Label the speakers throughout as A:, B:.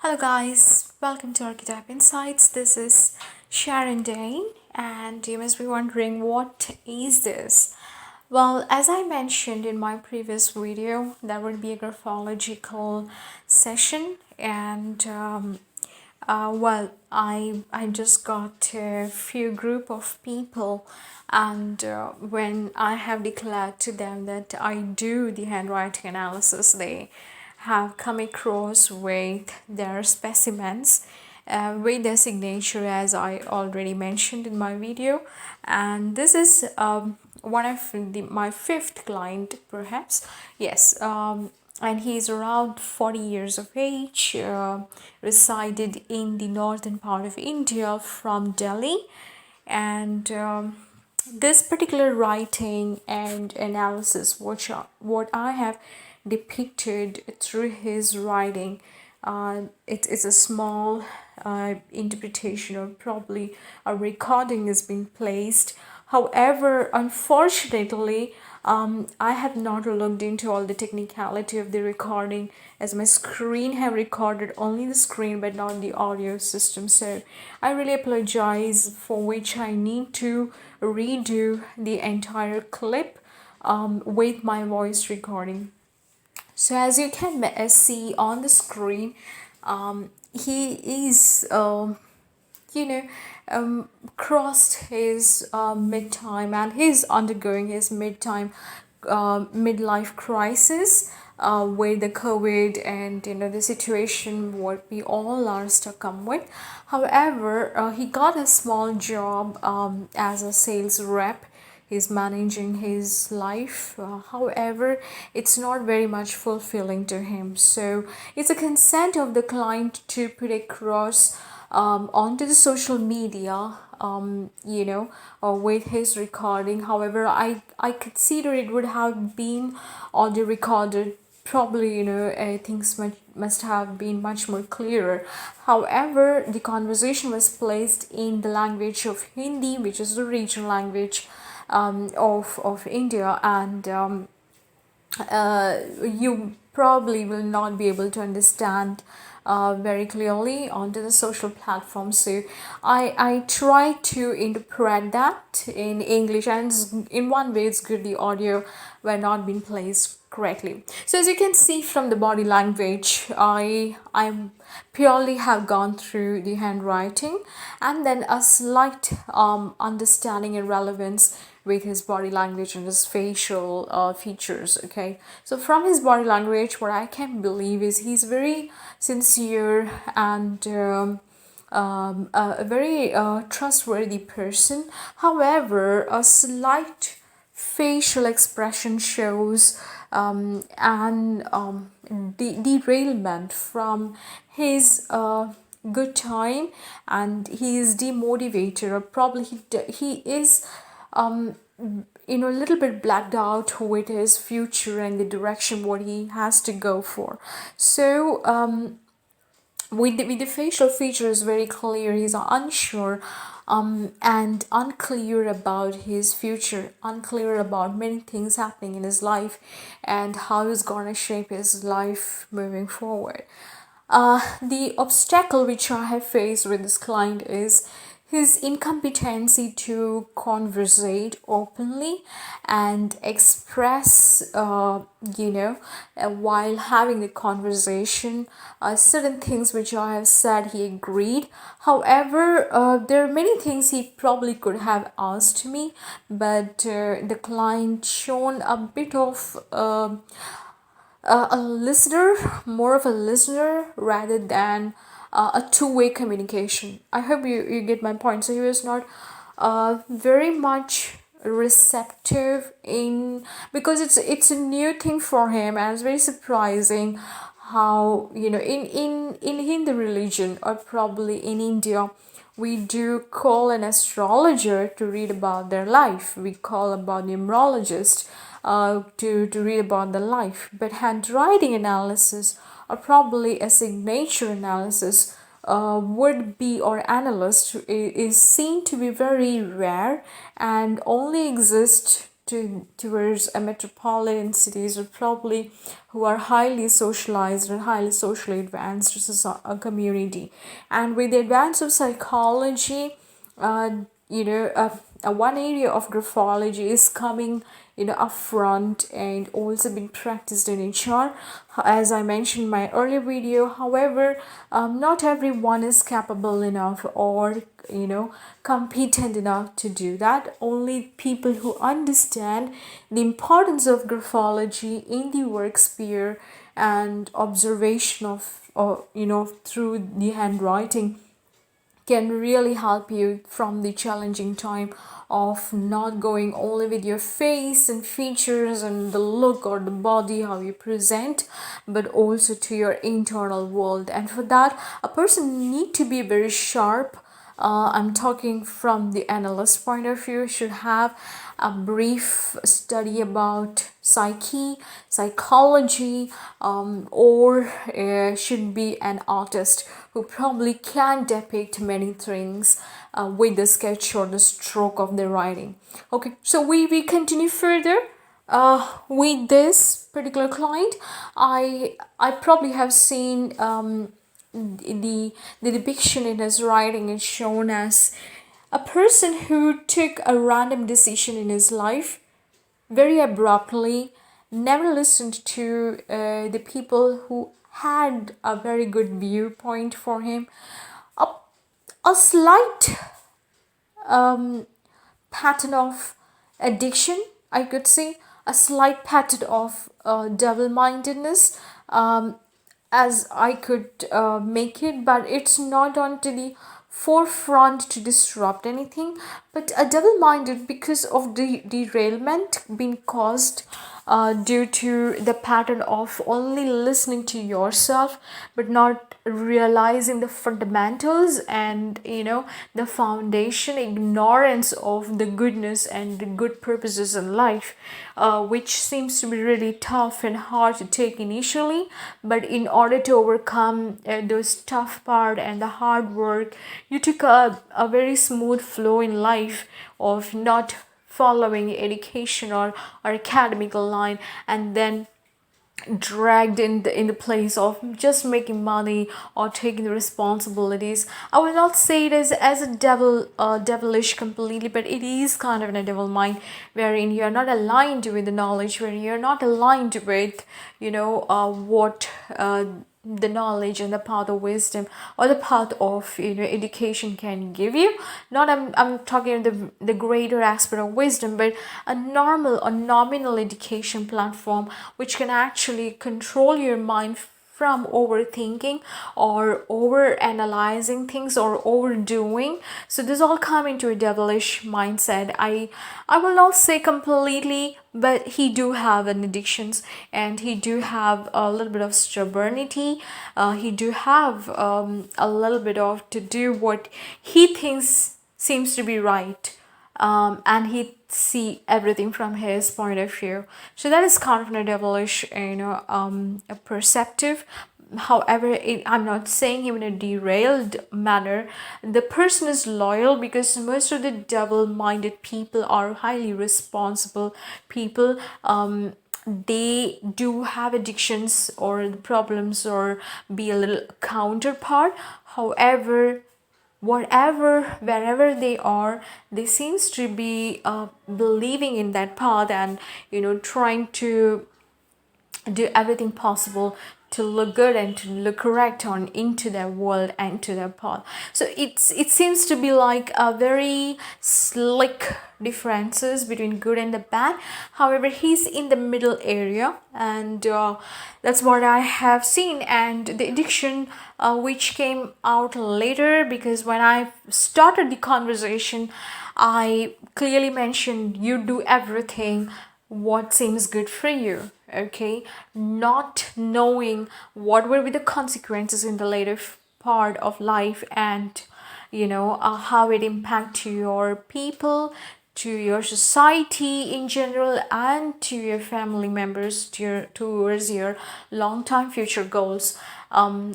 A: Hello guys, welcome to Archetype Insights. This is Sharon Dane, and you must be wondering, what is this? Well, as I mentioned in my previous video, there would be a graphological session, and I just got a few group of people, and when I have declared to them that I do the handwriting analysis, they have come across with their specimens with their signature, as I already mentioned in my video. And this is one of my fifth client, perhaps. Yes, and he's around 40 years of age, resided in the northern part of India from Delhi. And this particular writing and analysis, what I have depicted through his writing, it's a small interpretation, or probably a recording has been placed. However, unfortunately, I have not looked into all the technicality of the recording, as my screen have recorded only the screen but not the audio system. So I really apologize, for which I need to redo the entire clip with my voice recording. So as you can see on the screen, he is crossed his mid-time, and he's undergoing his midlife crisis with the COVID and the situation what we all are stuck with. However, he got a small job as a sales rep. He's managing his life. However, it's not very much fulfilling to him. So it's a consent of the client to put across onto the social media, with his recording. However, I consider it would have been audio recorded. Probably, things must have been much more clearer. However, the conversation was placed in the language of Hindi, which is the regional language of India, and you probably will not be able to understand very clearly onto the social platform. So I try to interpret that in English, and in one way it's good the audio were not being placed correctly. So as you can see from the body language, I purely have gone through the handwriting, and then a slight understanding and relevance with his body language and his facial features. Okay, so from his body language, what I can believe is he's very sincere and a very trustworthy person. However, a slight facial expression shows derailment from his good time, and he is demotivated, or probably he is a little bit blacked out with his future and the direction what he has to go for. So with the facial features very clear, he's unsure and unclear about his future, unclear about many things happening in his life and how he's gonna shape his life moving forward. The obstacle which I have faced with this client is his incompetency to conversate openly and express, while having the conversation, certain things which I have said he agreed. However, there are many things he probably could have asked me, but the client shown a bit of a listener, more of a listener rather than a two-way communication. I hope you get my point. So he was not very much receptive in, because it's a new thing for him, and it's very surprising how in Hindu religion, or probably in India, we do call an astrologer to read about their life. We call about numerologist to read about the life. But handwriting analysis, or probably a signature analysis, would be, or analyst, is seen to be very rare and only exist towards a metropolitan cities, or probably who are highly socialized and highly socially advanced community. And with the advance of psychology, uh, one area of graphology is coming up front and also being practiced in HR, as I mentioned in my earlier video. However, not everyone is capable enough or competent enough to do that. Only people who understand the importance of graphology in the work sphere and observation of through the handwriting can really help you from the challenging time of not going only with your face and features and the look or the body how you present, but also to your internal world. And for that, a person need to be very sharp. I'm talking from the analyst point of view, should have a brief study about psychology, or should be an artist who probably can depict many things with the sketch or the stroke of their writing. Okay, so we continue further with this particular client. I probably have seen the depiction in his writing is shown as a person who took a random decision in his life very abruptly, never listened to the people who had a very good viewpoint for him. A, a slight pattern of addiction, I could say, a slight pattern of double mindedness, as I could make it, but it's not onto the forefront to disrupt anything, but a double minded because of the derailment being caused due to the pattern of only listening to yourself but not realizing the fundamentals and the foundation, ignorance of the goodness and the good purposes in life, which seems to be really tough and hard to take initially. But in order to overcome those tough part and the hard work, you took a very smooth flow in life of not following education or academical line, and then dragged in the place of just making money or taking the responsibilities. I will not say it as a devilish completely, but it is kind of in a devil mind wherein you're not aligned with the knowledge, where you're not aligned with what the knowledge and the path of wisdom or the path of education can give you. Not I'm talking the greater aspect of wisdom, but a normal or nominal education platform which can actually control your mind from overthinking or over analyzing things or overdoing. So this all come into a devilish mindset. I will not say completely, but he do have an addictions, and he do have a little bit of stubbornity. He do have a little bit of to do what he thinks seems to be right, and he see everything from his point of view. So that is kind of a devilish, a perceptive. However, I'm not saying him in a derailed manner. The person is loyal because most of the double-minded people are highly responsible people. They do have addictions or problems or be a little counterpart. However, wherever they are, they seems to be believing in that path and trying to do everything possible to look good and to look correct on into their world and to their path. So it seems to be like a very slick differences between good and the bad. However, he's in the middle area, and that's what I have seen. And the addiction which came out later, because when I started the conversation, I clearly mentioned you do everything what seems good for you, okay, not knowing what will be the consequences in the later part of life, and how it impact to your people, to your society in general, and to your family members, towards your long-term future goals.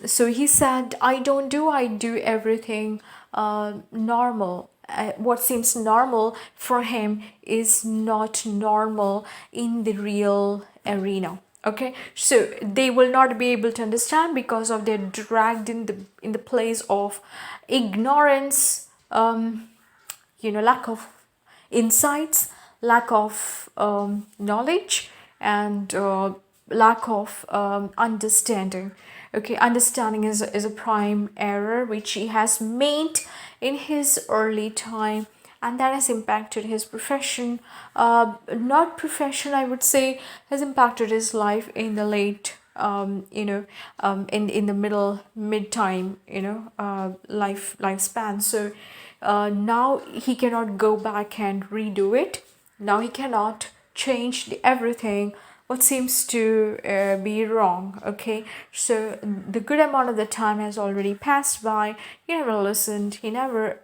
A: So he said, I do everything normal. what seems normal for him is not normal in the real arena. Okay, so they will not be able to understand because of they're dragged in the place of ignorance, lack of insights, lack of knowledge, and lack of understanding. Okay, understanding is a prime error which he has made in his early time, and that has impacted his profession. Not profession, I would say, has impacted his life in the late in the mid time, lifespan. So now he cannot go back and redo it. Now he cannot change everything what seems to be wrong. Okay, so the good amount of the time has already passed by. He never listened, he never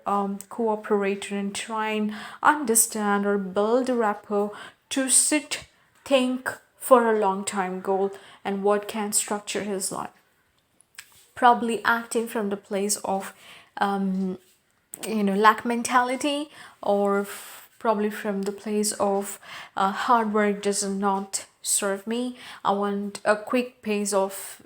A: cooperated and try and understand or build a rapport to sit, think for a long time goal and what can structure his life. Probably acting from the place of lack mentality, or probably from the place of hard work does not serve me. I want a quick pace of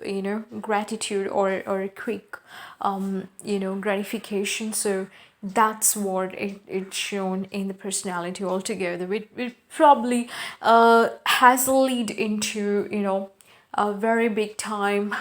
A: gratitude, or a quick gratification. So that's what it's shown in the personality altogether. It probably has lead into a very big time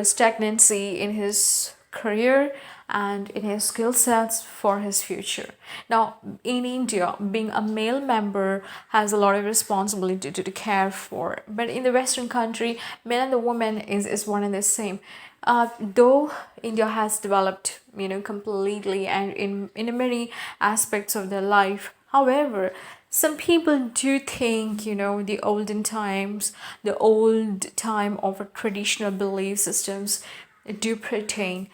A: stagnancy in his career and in his skill sets for his future. Now, in India, being a male member has a lot of responsibility to care for. But in the Western country, men and the woman is one and the same. Though India has developed, completely and in many aspects of their life, however, some people do think, the olden times, the old time of a traditional belief systems do pertain.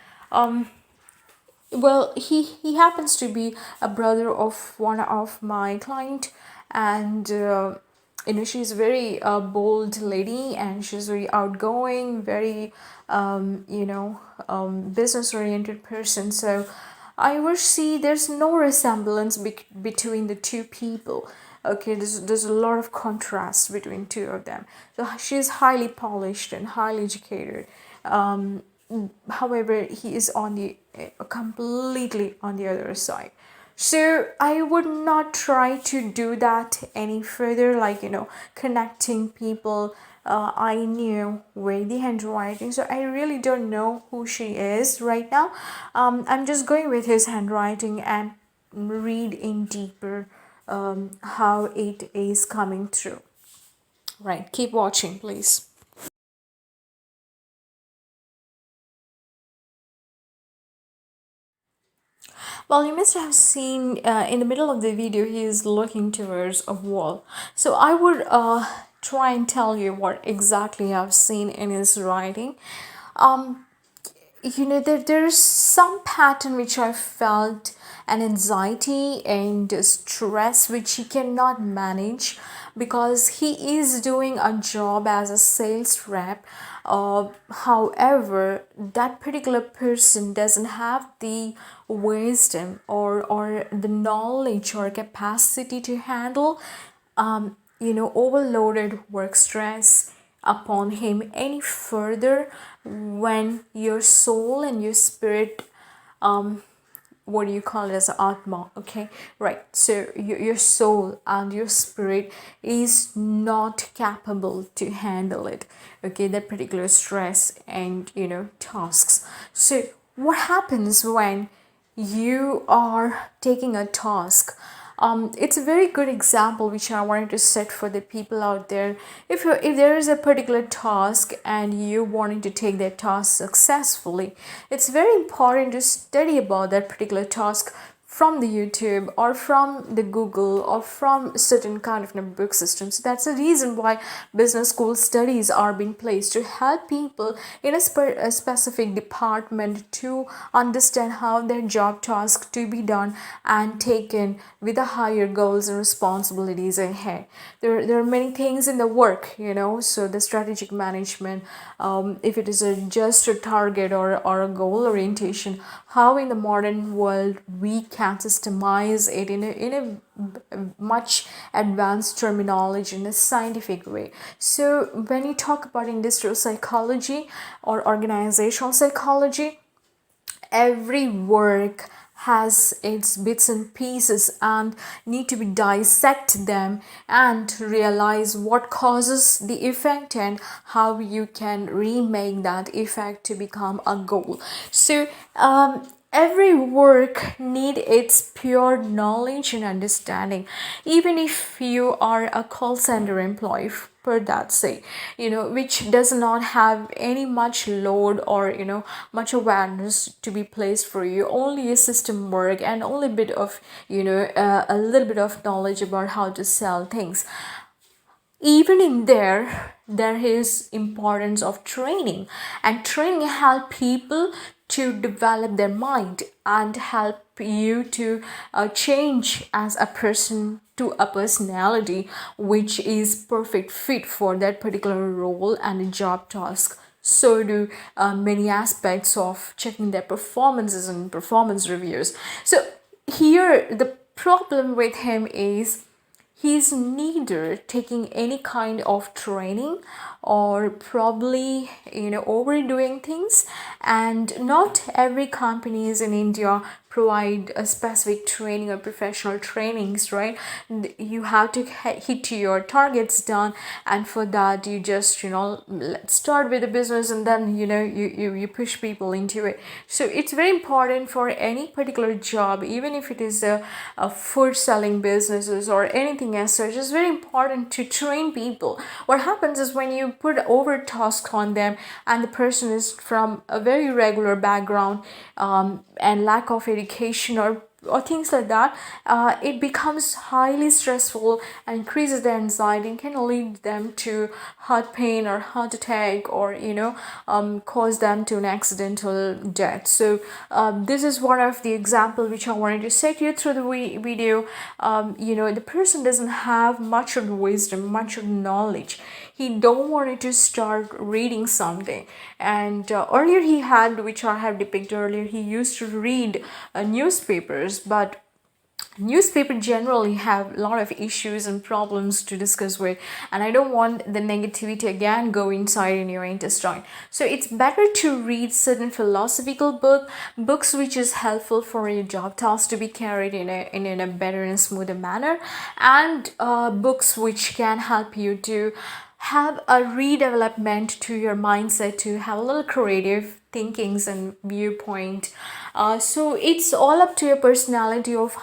A: Well, he happens to be a brother of one of my client, and she's a very bold lady, and she's very outgoing, very business oriented person. So I would see there's no resemblance between the two people. Okay, there's a lot of contrast between two of them. So she's highly polished and highly educated. However, he is on the completely on the other side. So I would not try to do that any further, like connecting people I knew with the handwriting. So I really don't know who she is right now. I'm just going with his handwriting and read in deeper how it is coming through. Right, keep watching, please. Well, you must have seen in the middle of the video, he is looking towards a wall. So I would try and tell you what exactly I've seen in his writing. There's some pattern which I felt, an anxiety and stress which he cannot manage because he is doing a job as a sales rep. However, that particular person doesn't have the wisdom or the knowledge or capacity to handle overloaded work stress upon him any further when your soul and your spirit, what do you call it, as atma, okay, right? So your soul and your spirit is not capable to handle it, okay, that particular stress and tasks. So what happens when you are taking a task? It's a very good example which I wanted to set for the people out there. If there is a particular task and you wanting to take that task successfully, it's very important to study about that particular task from the YouTube or from the Google or from certain kind of book systems. So that's the reason why business school studies are being placed to help people in a specific department to understand how their job task to be done and taken with the higher goals and responsibilities ahead. There are many things in the work, so the strategic management, if it is just a target or a goal orientation, how in the modern world we can systemize it in a much advanced terminology in a scientific way. So when you talk about industrial psychology or organizational psychology, every work has its bits and pieces and need to be dissect them and realize what causes the effect and how you can remake that effect to become a goal. So every work need its pure knowledge and understanding. Even if you are a call center employee, per that say, which does not have any much load or much awareness to be placed for you, only a system work and only a bit of a little bit of knowledge about how to sell things. Even in there is importance of training, and training help people to develop their mind and help you to change as a person to a personality which is perfect fit for that particular role and job task. So do many aspects of checking their performances and performance reviews. So here the problem with him is he's neither taking any kind of training or probably overdoing things, and not every companies in India provide a specific training or professional trainings, right? You have to hit your targets done, and for that you just let's start with the business and then you push people into it. So it's very important for any particular job, even if it is a food selling businesses or anything as such. It's very important to train people. What happens is when you put over task on them and the person is from a very regular background and lack of education or things like that, it becomes highly stressful and increases their anxiety and can lead them to heart pain or heart attack or cause them to an accidental death. So this is one of the example which I wanted to set you through the video. The person doesn't have much of wisdom, much of knowledge. He don't want to start reading something, and earlier he had, which I have depicted earlier, he used to read newspapers, but newspaper generally have a lot of issues and problems to discuss with, and I don't want the negativity again go inside in your intestine. So it's better to read certain philosophical books which is helpful for your job tasks to be carried in a better and smoother manner, and books which can help you to have a redevelopment to your mindset, to have a little creative thinkings and viewpoint. So it's all up to your personality of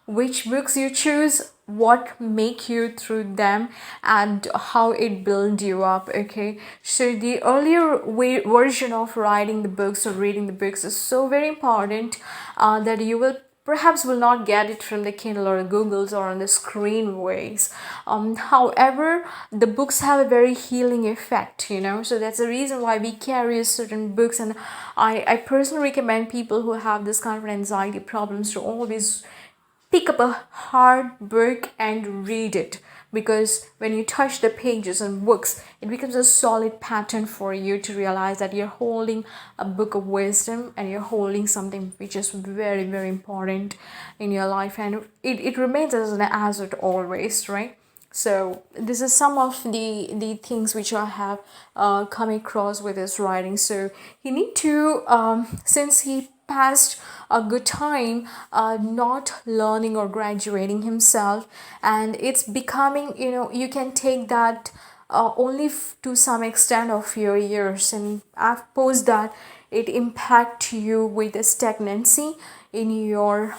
A: which books you choose, what make you through them, and how it builds you up. Okay, so the earlier version of writing the books or reading the books is so very important that you will perhaps will not get it from the Kindle or the Googles or on the screen ways. However, the books have a very healing effect, so that's the reason why we carry certain books. And I personally recommend people who have this kind of anxiety problems to always pick up a hard book and read it, because when you touch the pages and books, it becomes a solid pattern for you to realize that you're holding a book of wisdom and you're holding something which is very, very important in your life, and it remains as an asset always, right? So this is some of the things which I have come across with his writing. So he need to since he passed a good time not learning or graduating himself, and it's becoming you can take that only to some extent of your years, and post that it impact you with a stagnancy in your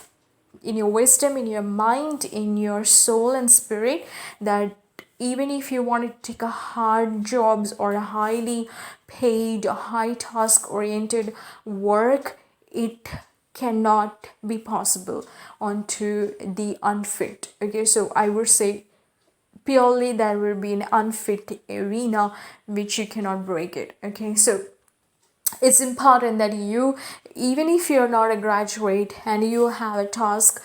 A: wisdom, in your mind, in your soul and spirit, that even if you want to take a hard jobs or a highly paid high task oriented work, it cannot be possible onto the unfit. Okay, so I would say purely there will be an unfit arena which you cannot break it. Okay, so it's important that you, even if you're not a graduate and you have a task,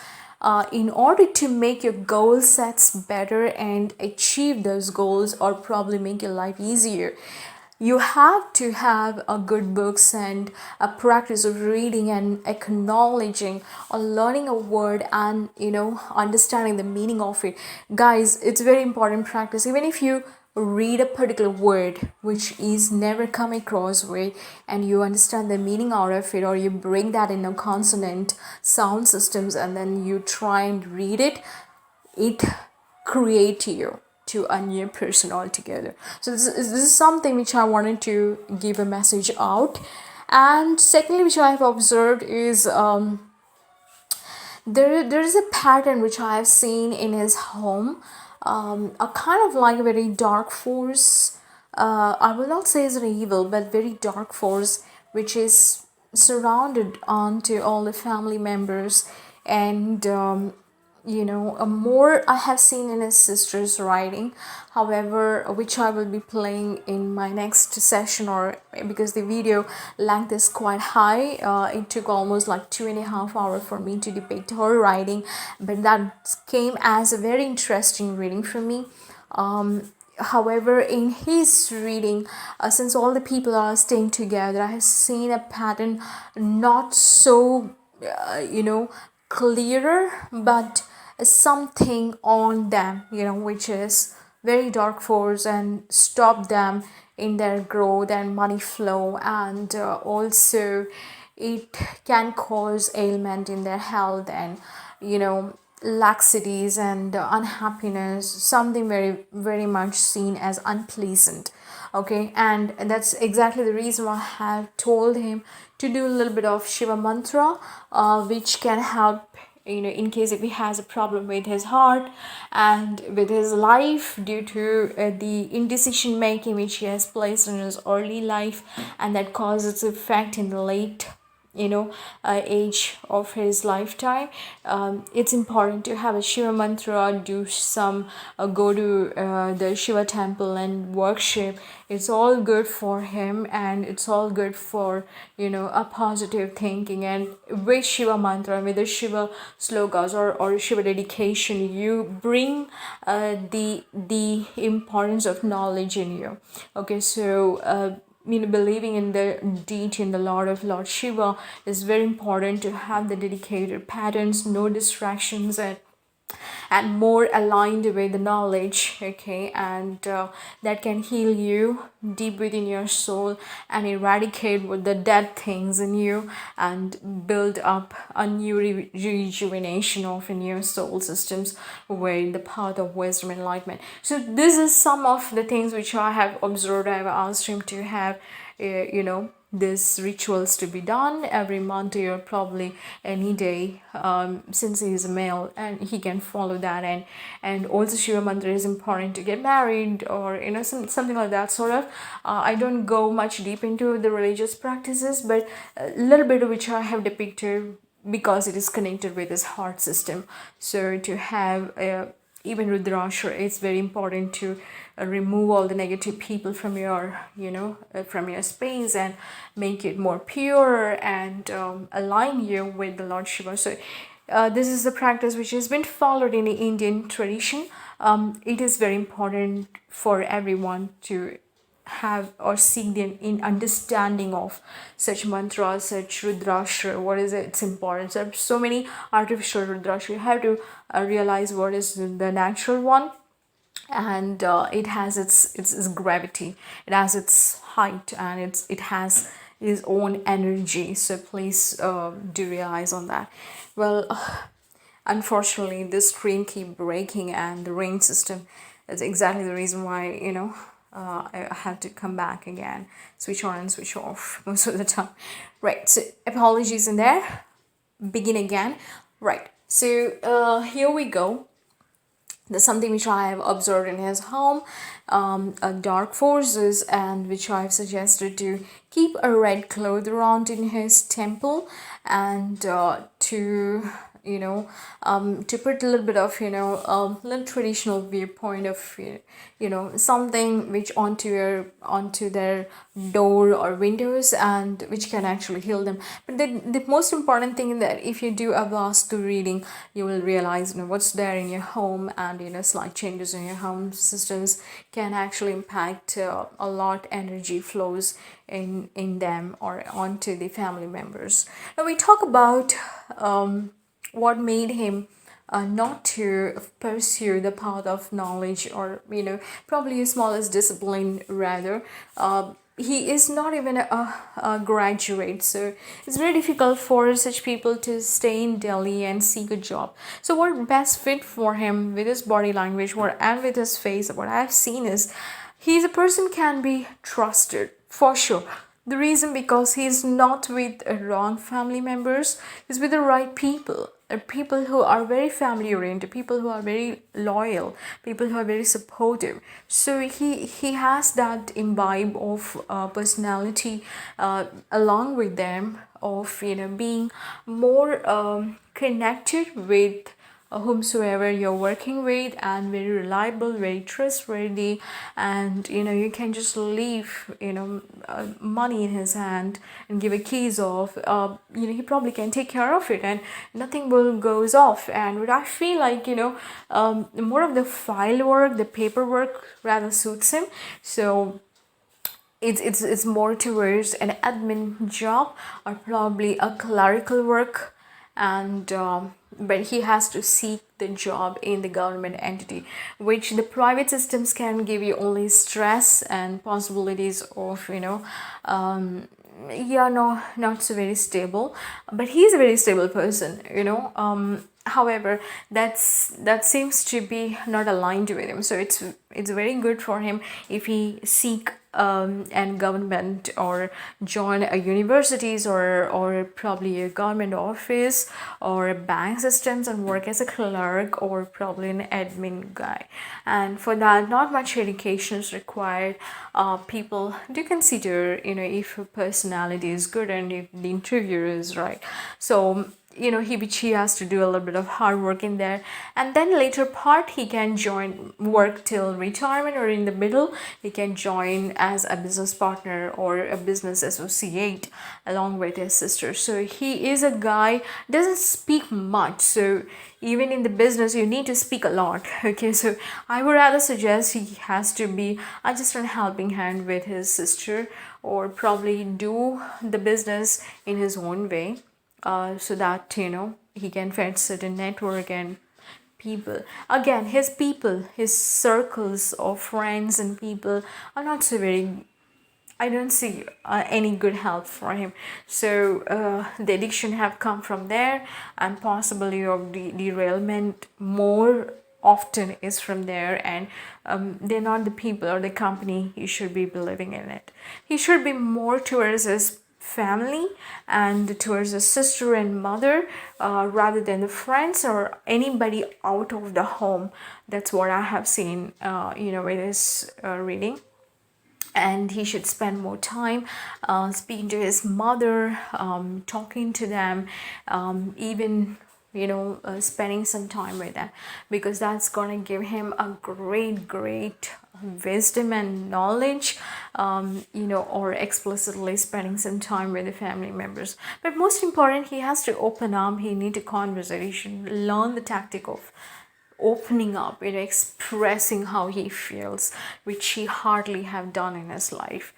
A: in order to make your goal sets better and achieve those goals or probably make your life easier, you have to have a good books and a practice of reading and acknowledging or learning a word and understanding the meaning of it. Guys, it's very important practice. Even if you read a particular word which is never come across with and you understand the meaning out of it, or you bring that in a consonant sound systems and then you try and read it, it create you to a new person altogether. So this is something which I wanted to give a message out. And secondly, which I have observed is there is a pattern which I have seen in his home, a kind of like a very dark force. I will not say it's an evil, but very dark force which is surrounded onto all the family members. And more I have seen in his sister's writing, however, which I will be playing in my next session, or because the video length is quite high, it took almost like 2.5 hours for me to depict her writing, but that came as a very interesting reading for me. However, in his reading, since all the people are staying together, I have seen a pattern not so clearer, but something on them, which is very dark force and stop them in their growth and money flow, and also it can cause ailment in their health and laxities and unhappiness, something very very much seen as unpleasant. Okay, and that's exactly the reason why I have told him to do a little bit of Shiva mantra, which can help in case if he has a problem with his heart and with his life due to the indecision making which he has placed in his early life, and that causes effect in the late age of his lifetime. It's important to have a Shiva mantra, do some go to the Shiva temple and worship. It's all good for him, and it's all good for a positive thinking. And with Shiva mantra, with the Shiva slokas or Shiva dedication, you bring the importance of knowledge in you. Okay, so believing in the deity in the Lord Shiva is very important to have the dedicated patterns, no distractions, and more aligned with the knowledge. Okay, and that can heal you deep within your soul and eradicate with the dead things in you and build up a new rejuvenation of in your soul systems with the path of wisdom and enlightenment. So this is some of the things which I have observed. I have asked him to have these rituals to be done every month or probably any day, since he is a male and he can follow that. And also Shiva mantra is important to get married, or something like that sort of. I don't go much deep into the religious practices, but a little bit of which I have depicted because it is connected with his heart system. So to have even Rudraksha, it's very important to remove all the negative people from your from your space and make it more pure and align you with the Lord Shiva. So this is the practice which has been followed in the Indian tradition. It is very important for everyone to have or seek the in understanding of such mantras, such Rudraksha. What is it? It's important. So, so many artificial Rudraksha. You have to realize what is the natural one, and it has its gravity, it has its height, and it has its own energy. So please do realize on that. Well, unfortunately this screen keep breaking, and the ring system is exactly the reason why I have to come back again, switch on and switch off most of the time. Right, so apologies in there, begin again. Right, so here we go. That's something which I have observed in his home, dark forces, and which I've suggested to keep a red cloth around in his temple, and to to put a little bit of little traditional viewpoint of something which onto their door or windows, and which can actually heal them. But the most important thing is that if you do a vastu reading, you will realize what's there in your home, and slight changes in your home systems can actually impact a lot energy flows in them or onto the family members. Now we talk about what made him not to pursue the path of knowledge, or probably his smallest discipline rather. He is not even a graduate, so it's very difficult for such people to stay in Delhi and seek a job. So what best fit for him with his body language, and with his face, what I've seen is he's a person can be trusted for sure. The reason, because he's not with wrong family members, he's with the right people. People who are very family oriented, people who are very loyal, people who are very supportive. So he has that imbibe of personality along with them, of being more connected with whomsoever you're working with, and very reliable, very trustworthy, and you can just leave money in his hand and give a keys off. He probably can take care of it, and nothing will goes off. And what I feel like more of the file work, the paperwork rather suits him. So it's more towards an admin job, or probably a clerical work, and but he has to seek the job in the government entity, which the private systems can give you only stress and possibilities of no, not so very stable. But he's a very stable person. However, that seems to be not aligned with him. So it's very good for him if he seek and government, or join a universities, or probably a government office or a bank systems, and work as a clerk, or probably an admin guy. And for that, not much education is required. People do consider if a personality is good and if the interviewer is right. So he has to do a little bit of hard work in there, and then later part he can join work till retirement, or in the middle he can join as a business partner or a business associate along with his sister. So he is a guy doesn't speak much, so even in the business you need to speak a lot. Okay, so I would rather suggest he has to be just a helping hand with his sister, or probably do the business in his own way, so that he can fetch certain network and people. Again, his circles of friends and people are not so very, I don't see any good help for him. So the addiction have come from there, and possibly of the derailment more often is from there. And they're not the people or the company he should be believing in it. He should be more towards his family and towards his sister and mother, rather than the friends or anybody out of the home. That's what I have seen with his reading. And he should spend more time speaking to his mother, talking to them, even spending some time with them, because that's gonna give him a great wisdom and knowledge, or explicitly spending some time with the family members. But most important, he has to open up. He need a conversation, learn the tactic of opening up, expressing how he feels, which he hardly have done in his life.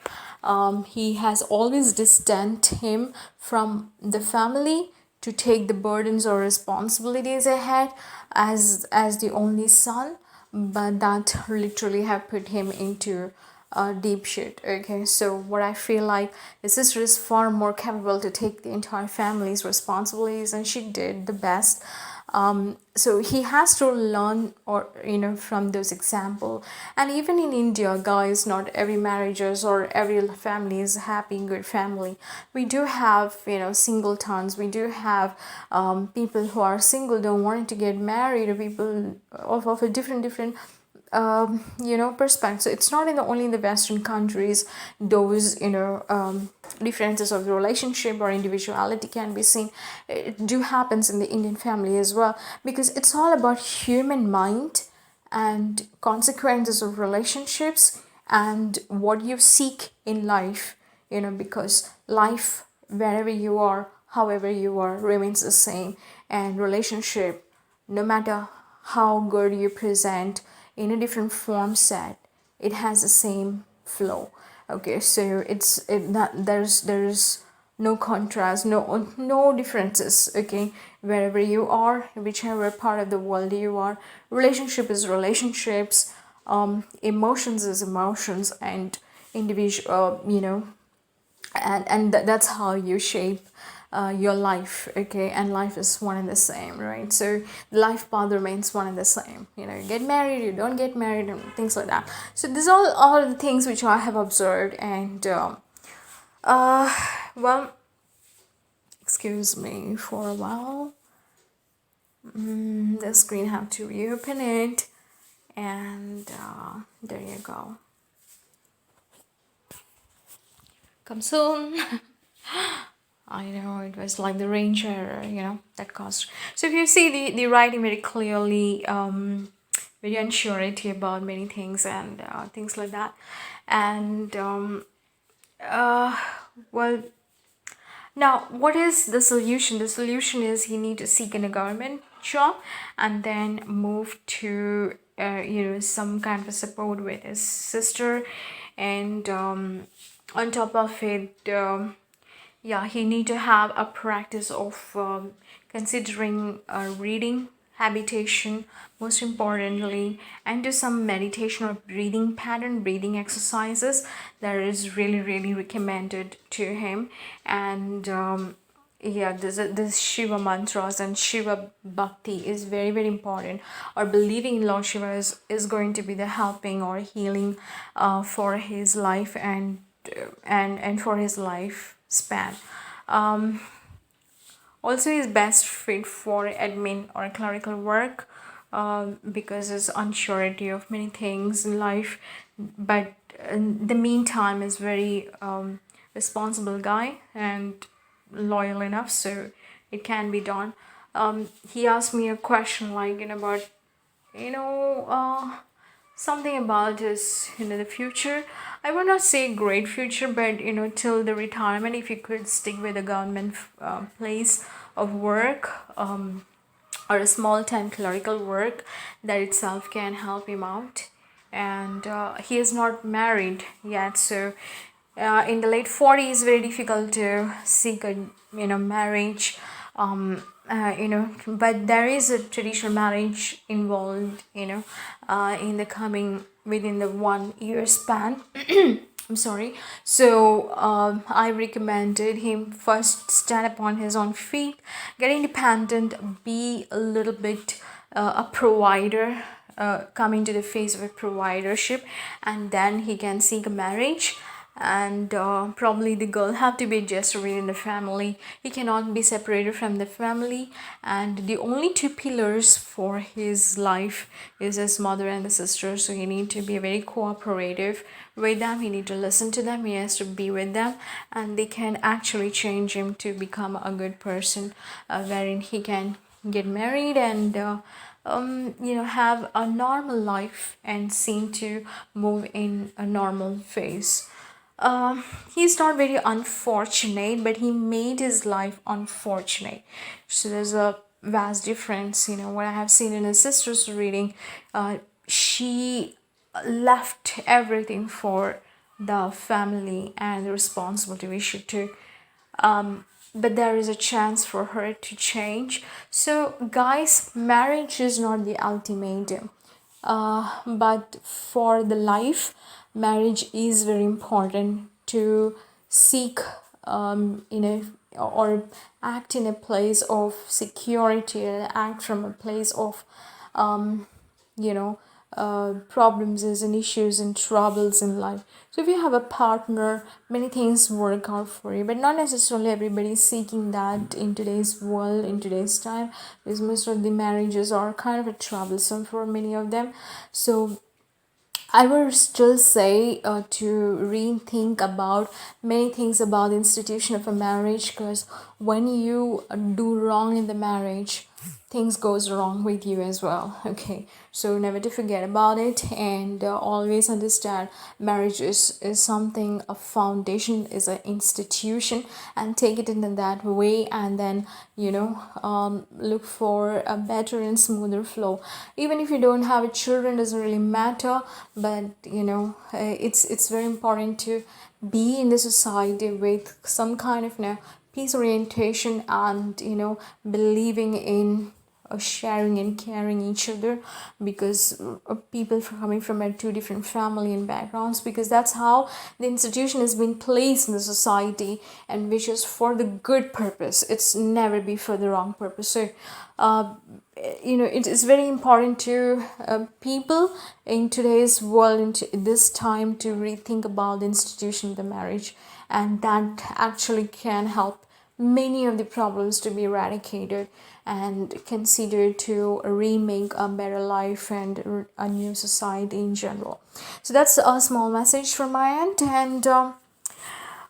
A: He has always distanced him from the family to take the burdens or responsibilities ahead as the only son, but that literally have put him into deep shit. Okay, so what I feel like, his sister is far more capable to take the entire family's responsibilities, and she did the best. So he has to learn, or from those example. And even in India, guys, not every marriages or every family is happy, good family. We do have singletons. We do have people who are single, don't want to get married, or people of a different perspective. So it's not only in the Western countries those differences of the relationship or individuality can be seen. It do happens in the Indian family as well, because it's all about human mind and consequences of relationships and what you seek in life. Because life, wherever you are, however you are, remains the same, and relationship, no matter how good you present in a different form set, it has the same flow. Okay, so there's no contrast, no differences. Okay, wherever you are, whichever part of the world you are, relationship is relationships, emotions is emotions, and individual, that's how you shape your life. Okay, and life is one and the same, right? So life path remains one and the same. You get married, you don't get married, and things like that. So these all the things which I have observed. And well, excuse me for a while. The screen have to reopen it, and there you go. Come soon. I know, it was like the ranger, that caused. So if you see the writing very clearly, very unsurety about many things, and things like that. And well, now what is the solution? The solution is he need to seek in a government job, and then move to some kind of a support with his sister. And on top of it, he need to have a practice of considering reading habitation, most importantly, and do some meditation or breathing exercises. That is really recommended to him. And this Shiva mantras and Shiva bhakti is very important. Or believing in Lord Shiva is going to be the helping or healing for his life and for his life span. Also is best fit for admin or clerical work, because it's unsurety of many things in life. But in the meantime is very responsible guy and loyal enough, so it can be done. He asked me a question like about something about his the future. I would not say great future, but till the retirement, if you could stick with a government place of work, or a small time clerical work, that itself can help him out. And he is not married yet, so in the late 40s, very difficult to seek a marriage. But there is a traditional marriage involved, in the coming within the 1 year span. I'm sorry. So I recommended him first stand upon his own feet, get independent, be a little bit a provider, come into the phase of a providership, and then he can seek a marriage. And probably the girl have to be just within the family. He cannot be separated from the family, and the only two pillars for his life is his mother and the sister. So he need to be very cooperative with them. He need to listen to them. He has to be with them, and they can actually change him to become a good person, wherein he can get married and have a normal life and seem to move in a normal phase. He's not very unfortunate, but he made his life unfortunate. So there's a vast difference. What I have seen in his sister's reading, she left everything for the family and the responsibility we should take. But there is a chance for her to change. So guys, marriage is not the ultimatum, but for the life, marriage is very important to seek or act in a place of security, act from a place of you know problems and issues and troubles in life. So if you have a partner, many things work out for you, but not necessarily everybody is seeking that in today's world, in today's time, because most of the marriages are kind of a troublesome for many of them. So I would still say to rethink about many things about the institution of a marriage, because when you do wrong in the marriage, things goes wrong with you as well. Okay, so never to forget about it, and always understand marriage is something, a foundation, is an institution, and take it in that way, and then look for a better and smoother flow. Even if you don't have children, doesn't really matter, but it's very important to be in the society with some kind of peace orientation, and believing in sharing and caring each other, because people coming from two different family and backgrounds, because that's how the institution has been placed in the society, and which is for the good purpose. It's never be for the wrong purpose. So it is very important to people in today's world, in this time, to rethink about the institution of the marriage, and that actually can help many of the problems to be eradicated and considered to remake a better life and a new society in general. So that's a small message from my end, and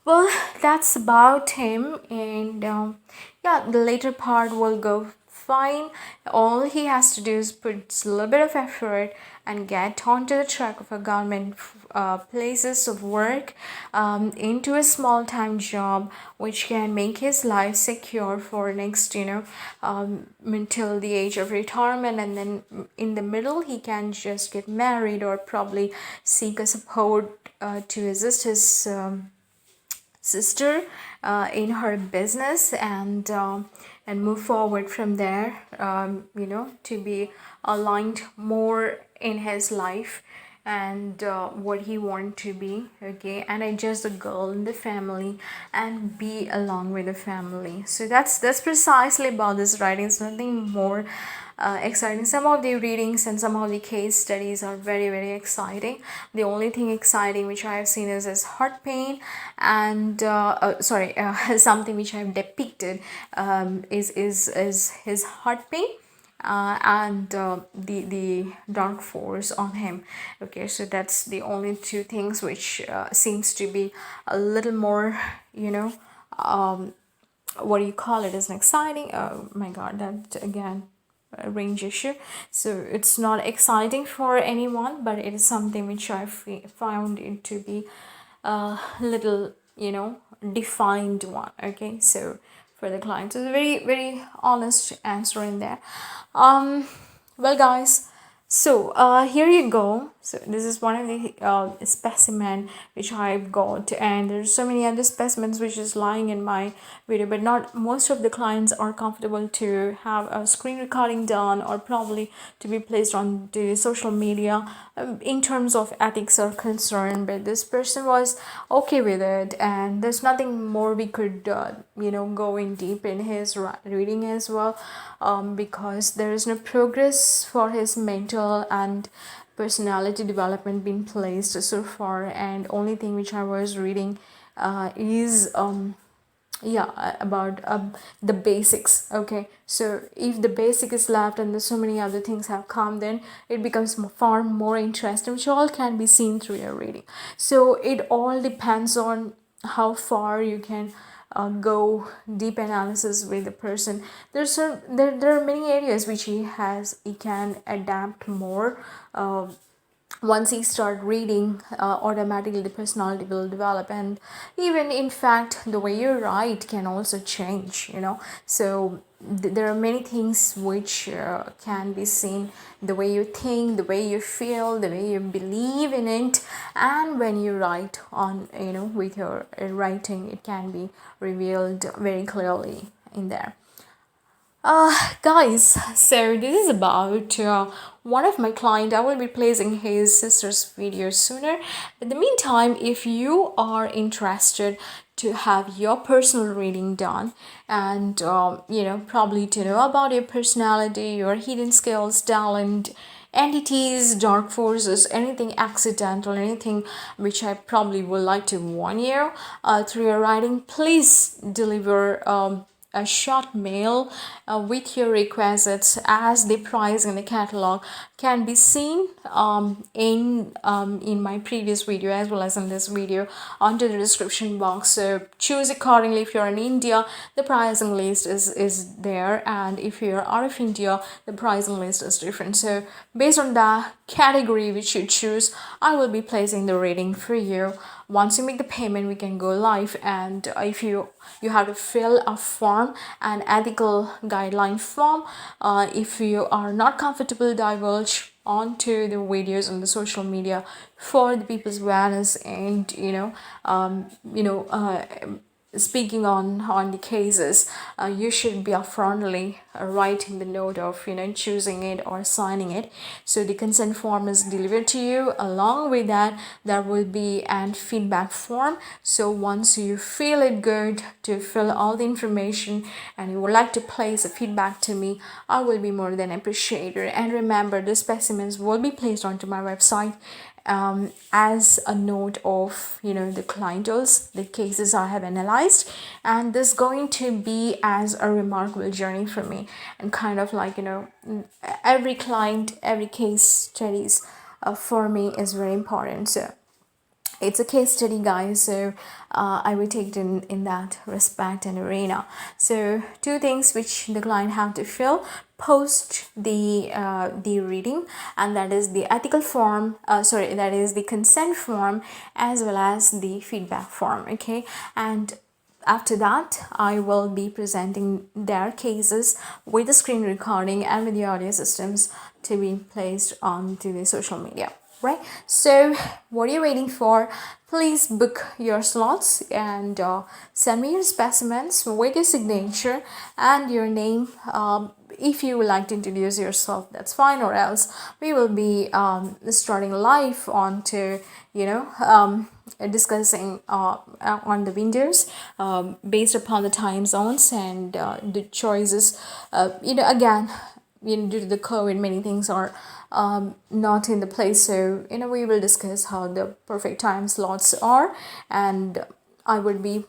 A: well, that's about him. And yeah, the later part will go fine. All he has to do is put a little bit of effort and get onto the track of a government places of work, into a small time job, which can make his life secure for next until the age of retirement. And then in the middle, he can just get married, or probably seek a support to assist his sister in her business, and move forward from there, to be aligned more in his life, and what he want to be. Okay, and adjust the girl in the family and be along with the family. So that's precisely about this writing. It's nothing more exciting. Some of the readings and some of the case studies are very, very exciting. The only thing exciting which I have seen is his heart pain, and something which I have depicted is his heart pain, and the dark force on him. Okay, so that's the only two things which seems to be a little more, what do you call it, as an exciting. Oh my god, that again, a range issue. So it's not exciting for anyone, but it is something which I found it to be a little defined one. Okay, so for the client, so it's a very, very honest answer in there. Well guys, so here you go. So this is one of the specimen which I've got, and there's so many other specimens which is lying in my video, but not most of the clients are comfortable to have a screen recording done, or probably to be placed on the social media in terms of ethics are concerned. But this person was okay with it, and there's nothing more we could go in deep in his reading as well, because there is no progress for his mental and personality development being placed so far. And only thing which I was reading is about the basics. Okay, so if the basic is left and there's so many other things have come, then it becomes far more interesting, which all can be seen through your reading. So it all depends on how far you can go deep analysis with the person. There are many areas which he can adapt more. Once he start reading, automatically the personality will develop, and even in fact the way you write can also change. So there are many things which can be seen, the way you think, the way you feel, the way you believe in it, and when you write on with your writing, it can be revealed very clearly in there. Guys, so this is about one of my client. I will be placing his sister's video sooner. In the meantime, if you are interested to have your personal reading done and probably to know about your personality, your hidden skills, talent, entities, dark forces, anything accidental, anything which I probably would like to warn you through your writing, please deliver a short mail with your requests, as the price in the catalog can be seen in my previous video as well as in this video onto the description box. So choose accordingly. If you're in India, the pricing list is there, and if you're out of India, the pricing list is different. So based on the category which you choose, I will be placing the rating for you. Once you make the payment, we can go live, and if you have to fill a form, an ethical guideline form. If you are not comfortable, divulge onto the videos on the social media for the people's awareness, and speaking on the cases, you should be upfrontly writing the note of choosing it or signing it. So the consent form is delivered to you. Along with that, there will be an feedback form. So once you feel it good to fill all the information and you would like to place a feedback to me, I will be more than appreciated. And remember, the specimens will be placed onto my website as a note of the clientels, the cases I have analyzed, and this is going to be as a remarkable journey for me, and kind of like every client, every case studies for me is very important. So it's a case study, guys, so I will take it in that respect and arena. So two things which the client have to fill post the reading, and that is the ethical form, that is the consent form, as well as the feedback form. Okay, and after that, I will be presenting their cases with the screen recording and with the audio systems to be placed onto the social media. Right, so what are you waiting for? Please book your slots and send me your specimens with your signature and your name. If you would like to introduce yourself, that's fine, or else we will be starting live on to discussing on the windows based upon the time zones and the choices. Again, due to the COVID, many things are not in the place, so we will discuss how the perfect time slots are, and I would be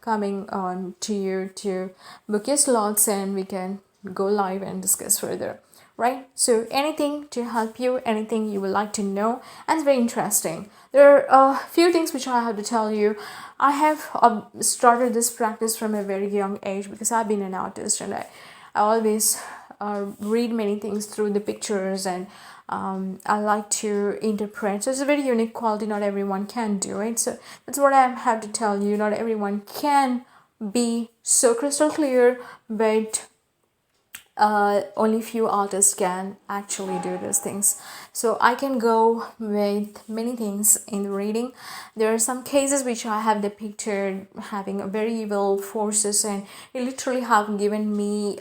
A: coming on to you to book your slots, and we can go live and discuss further. Right, so anything to help you, anything you would like to know, and it's very interesting. There are a few things which I have to tell you. I have started this practice from a very young age because I've been an artist, and I always read many things through the pictures, and I like to interpret. So it's a very unique quality. Not everyone can do it. So that's what I have to tell you. Not everyone can be so crystal clear, but only few artists can actually do those things. So I can go with many things in the reading. There are some cases which I have depicted having a very evil forces, and it literally have given me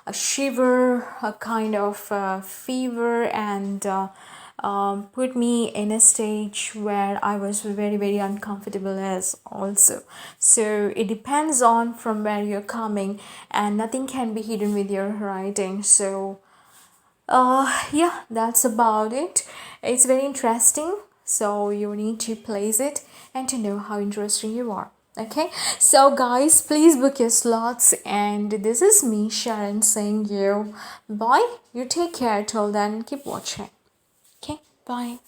A: a shiver, a kind of fever, and put me in a stage where I was very, very uncomfortable as also. So it depends on from where you're coming, and nothing can be hidden with your writing. So yeah, that's about it. It's very interesting, so you need to place it and to know how interesting you are. Okay, so guys, please book your slots, and this is me, Sharon, saying you bye. You take care till then. Keep watching. Okay, bye.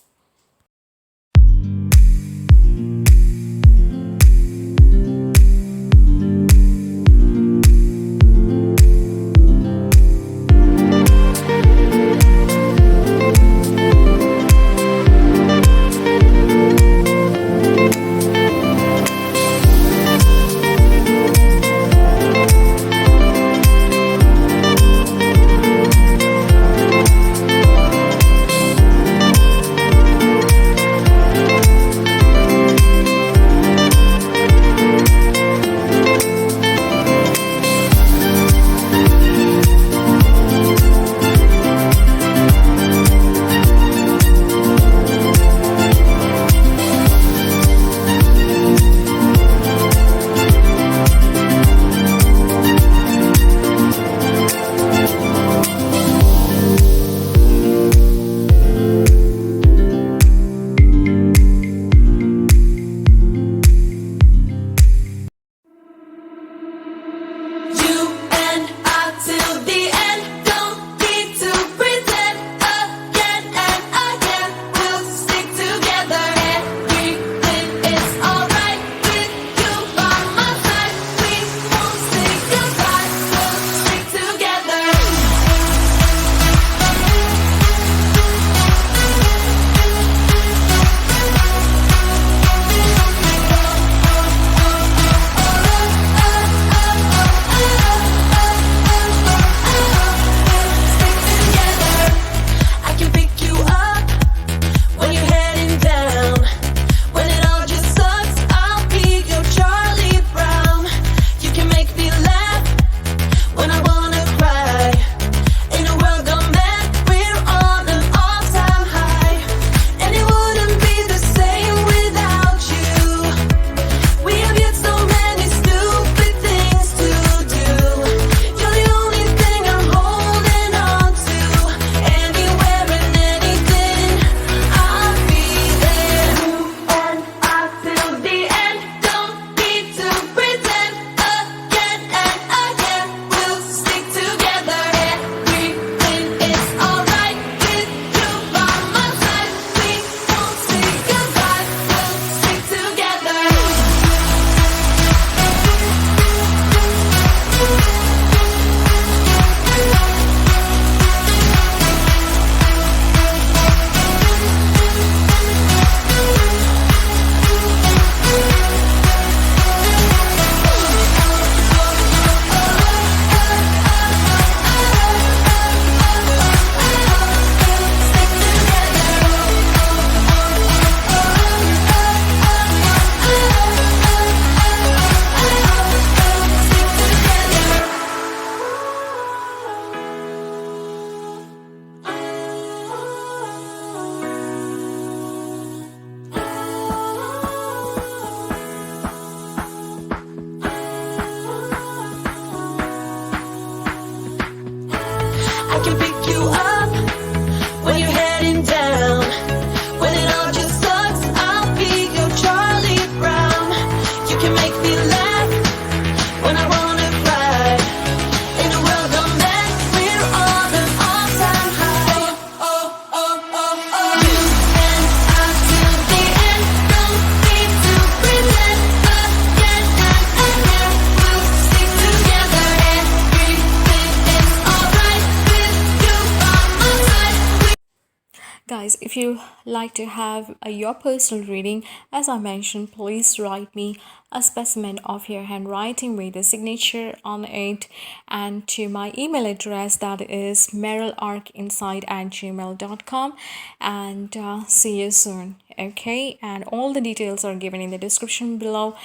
A: if you like to have your personal reading, as I mentioned, please write me a specimen of your handwriting with a signature on it, and to my email address, that is merrilarkinsight@gmail.com. And see you soon. Okay, and all the details are given in the description below.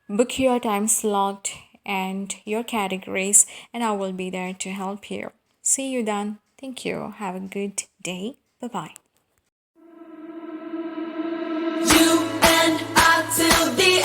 A: Book your time slot and your categories, and I will be there to help you. See you then. Thank you. Have a good day. Bye bye.
B: You and I till the